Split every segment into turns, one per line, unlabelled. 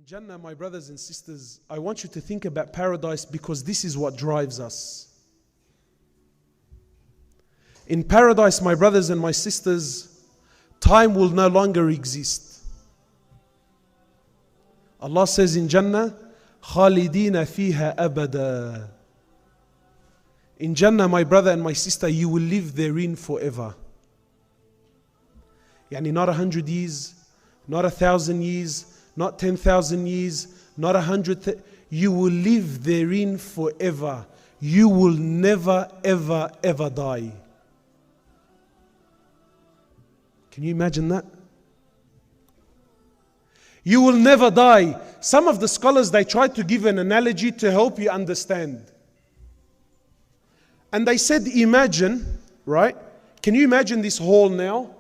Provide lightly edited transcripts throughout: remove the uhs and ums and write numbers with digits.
Jannah, my brothers and sisters, I want you to think about paradise because this is what drives us. In paradise, my brothers and my sisters, time will no longer exist. Allah says in Jannah, خَالِدِينَ فِيهَا أَبَدًا. In Jannah, my brother and my sister, you will live therein forever. Yani not 100 years, not 1,000 years, not 10,000 years, not 100. You will live therein forever. You will never, ever, ever die. Can you imagine that? You will never die. Some of the scholars, they tried to give an analogy to help you understand. And they said, imagine, right? Can you imagine this hall now?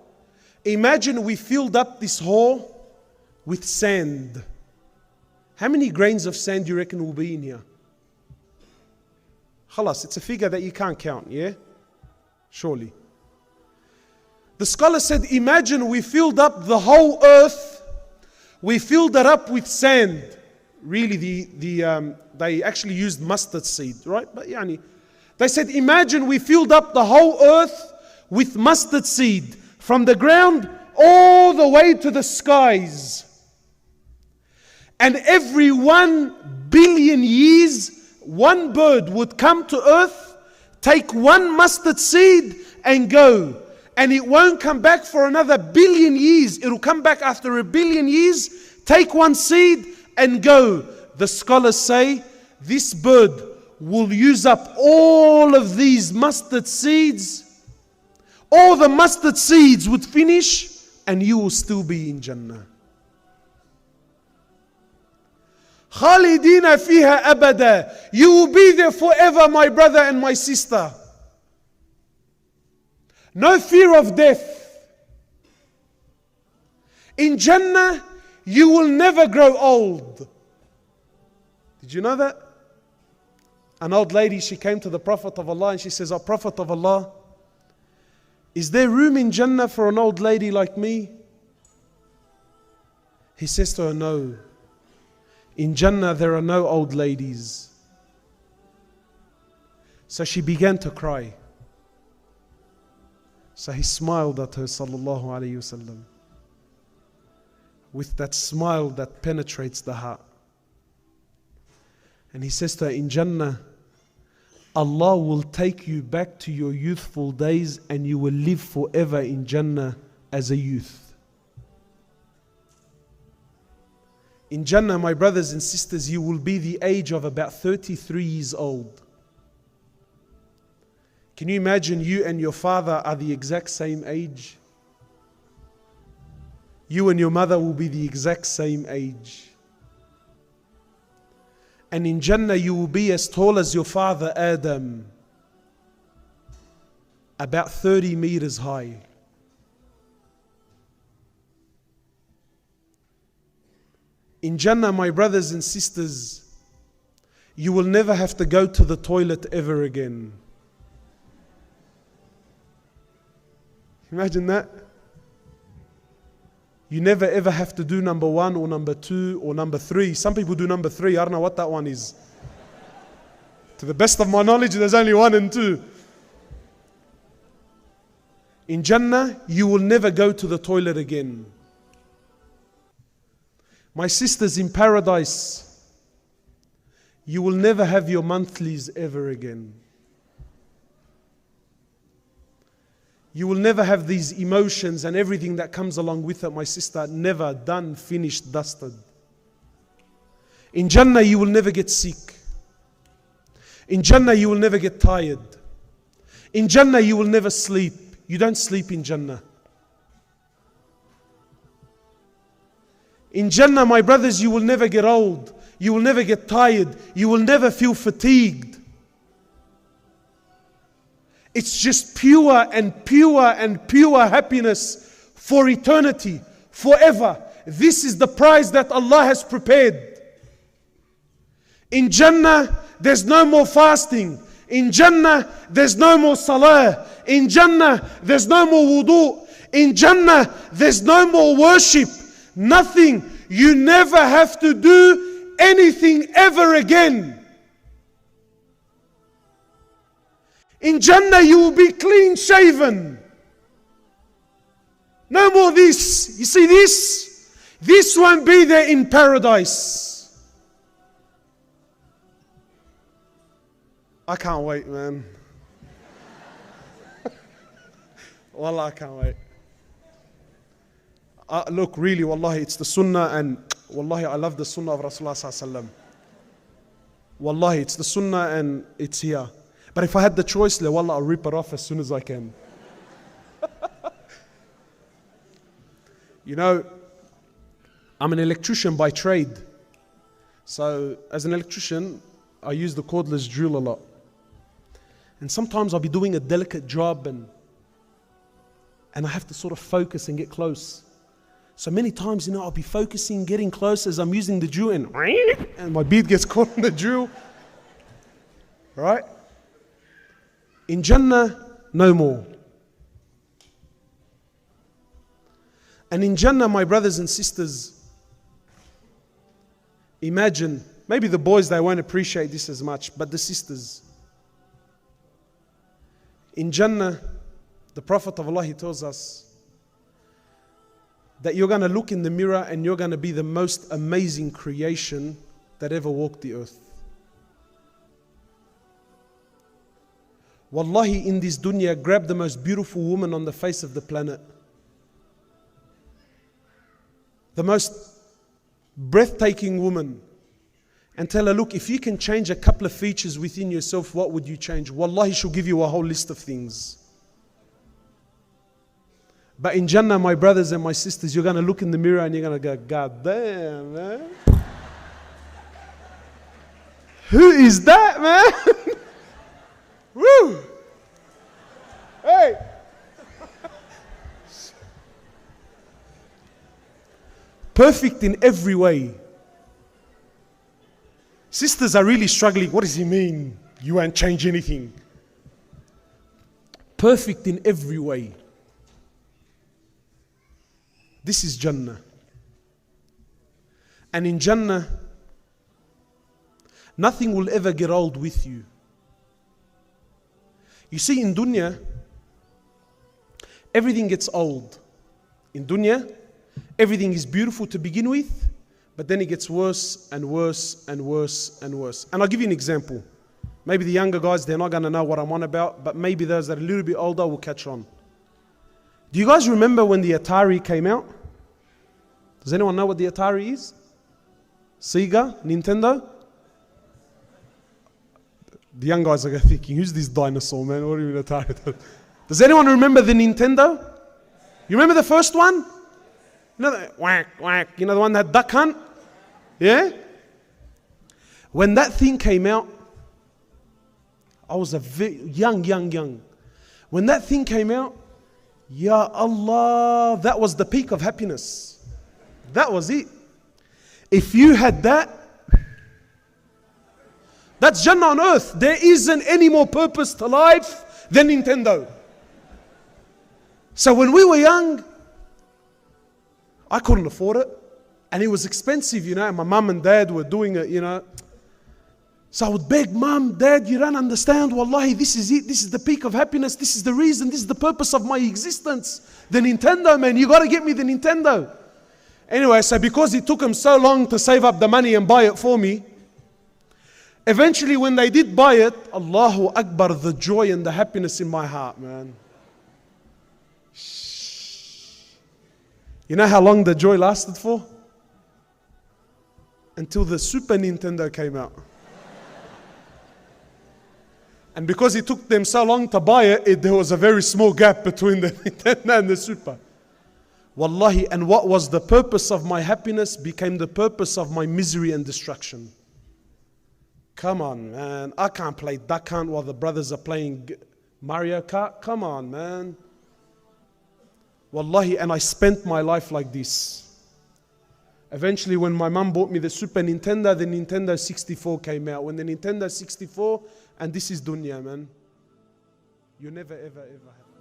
Imagine we filled up this hall with sand. How many grains of sand do you reckon will be in here? Khalas, it's a figure that you can't count, yeah? Surely. The scholar said, imagine we filled up the whole earth, we filled it up with sand. Really, they actually used mustard seed, right? But yani, they said, imagine we filled up the whole earth with mustard seed from the ground all the way to the skies. And every 1 billion years, one bird would come to earth, take one mustard seed and go. And it won't come back for another 1 billion years. It'll come back after 1 billion years, take one seed and go. The scholars say this bird will use up all of these mustard seeds. All the mustard seeds would finish and you will still be in Jannah. خَالِدِينَ فِيهَا أَبَدًا. You will be there forever, my brother and my sister. No fear of death. In Jannah, you will never grow old. Did you know that? An old lady, she came to the Prophet of Allah and she says, "Oh Prophet of Allah, is there room in Jannah for an old lady like me?" He says to her, "No. In Jannah there are no old ladies." So she began to cry. So he smiled at her, sallallahu alayhi wasallam, with that smile that penetrates the heart. And he says to her, in Jannah, Allah will take you back to your youthful days and you will live forever in Jannah as a youth. In Jannah, my brothers and sisters, you will be the age of about 33 years old. Can you imagine you and your father are the exact same age? You and your mother will be the exact same age. And in Jannah you will be as tall as your father Adam, about 30 meters high. In Jannah, my brothers and sisters, you will never have to go to the toilet ever again. Imagine that. You never ever have to do number 1 or number 2 or number 3. Some people do number 3. I don't know what that one is. To the best of my knowledge, there's only 1 and 2. In Jannah, you will never go to the toilet again. My sisters, in paradise, you will never have your monthlies ever again. You will never have these emotions and everything that comes along with it, my sister. Never, done, finished, dusted. In Jannah, you will never get sick. In Jannah, you will never get tired. In Jannah, you will never sleep. You don't sleep in Jannah. In Jannah, my brothers, you will never get old. You will never get tired. You will never feel fatigued. It's just pure and pure and pure happiness for eternity, forever. This is the prize that Allah has prepared. In Jannah, there's no more fasting. In Jannah, there's no more salah. In Jannah, there's no more wudu. In Jannah, there's no more worship. Nothing. you never have to do anything ever again. In Jannah you will be clean shaven. No more this. You see this? This won't be there in paradise. I can't wait, man. Wallah, I can't wait. Look, really, wallahi, it's the sunnah, and wallahi, I love the sunnah of Rasulullah sallallahu alaihi wasallam. Wallahi, it's the sunnah and it's here. But if I had the choice, wallah, I'll rip it off as soon as I can. You know, I'm an electrician by trade. So as an electrician, I use the cordless drill a lot. And sometimes I'll be doing a delicate job and I have to sort of focus and get close. So many times, I'll be focusing, getting close as I'm using the drill and my bead gets caught in the drill. Right? In Jannah, no more. And in Jannah, my brothers and sisters, imagine, maybe the boys, they won't appreciate this as much, but the sisters. In Jannah, the Prophet of Allah, he tells us that you're going to look in the mirror and you're going to be the most amazing creation that ever walked the earth. Wallahi, in this dunya, grab the most beautiful woman on the face of the planet. The most breathtaking woman. And tell her, look, if you can change a couple of features within yourself, what would you change? Wallahi, she'll give you a whole list of things. But in Jannah, my brothers and my sisters, you're going to look in the mirror and you're going to go, God damn, man. Who is that, man? Woo! Hey! Perfect in every way. Sisters are really struggling. What does he mean? You won't change anything. Perfect in every way. This is Jannah. And in Jannah, nothing will ever get old with you. You see, in dunya, everything gets old. In dunya, everything is beautiful to begin with, but then it gets worse and worse and worse and worse. And I'll give you an example. Maybe the younger guys, they're not going to know what I'm on about, but maybe those that are a little bit older will catch on. Do you guys remember when the Atari came out? Does anyone know what the Atari is? Sega? Nintendo? The young guys are thinking, who's this dinosaur, man? What do you mean Atari? Does anyone remember the Nintendo? You remember the first one? You know the whack, whack, you know the one that duck hunt? Yeah? When that thing came out, I was a young. When that thing came out, Ya Allah, that was the peak of happiness. That was it. If you had that, that's Jannah on earth. There isn't any more purpose to life than Nintendo. So when we were young, I couldn't afford it. And it was expensive, and my mum and dad were doing it, So I would beg, Mum, Dad, you don't understand. Wallahi, this is it. This is the peak of happiness. This is the reason. This is the purpose of my existence. The Nintendo, man. You got to get me the Nintendo. Anyway, so because it took them so long to save up the money and buy it for me, eventually when they did buy it, Allahu Akbar, the joy and the happiness in my heart, man. You know how long the joy lasted for? Until the Super Nintendo came out. And because it took them so long to buy it, there was a very small gap between the Nintendo and the Super. Wallahi, and what was the purpose of my happiness became the purpose of my misery and destruction. Come on, man. I can't play Duck Hunt while the brothers are playing Mario Kart. Come on, man. Wallahi, and I spent my life like this. Eventually, when my mum bought me the Super Nintendo, the Nintendo 64 came out. When the Nintendo 64, and this is dunya, man. You never, ever, ever have.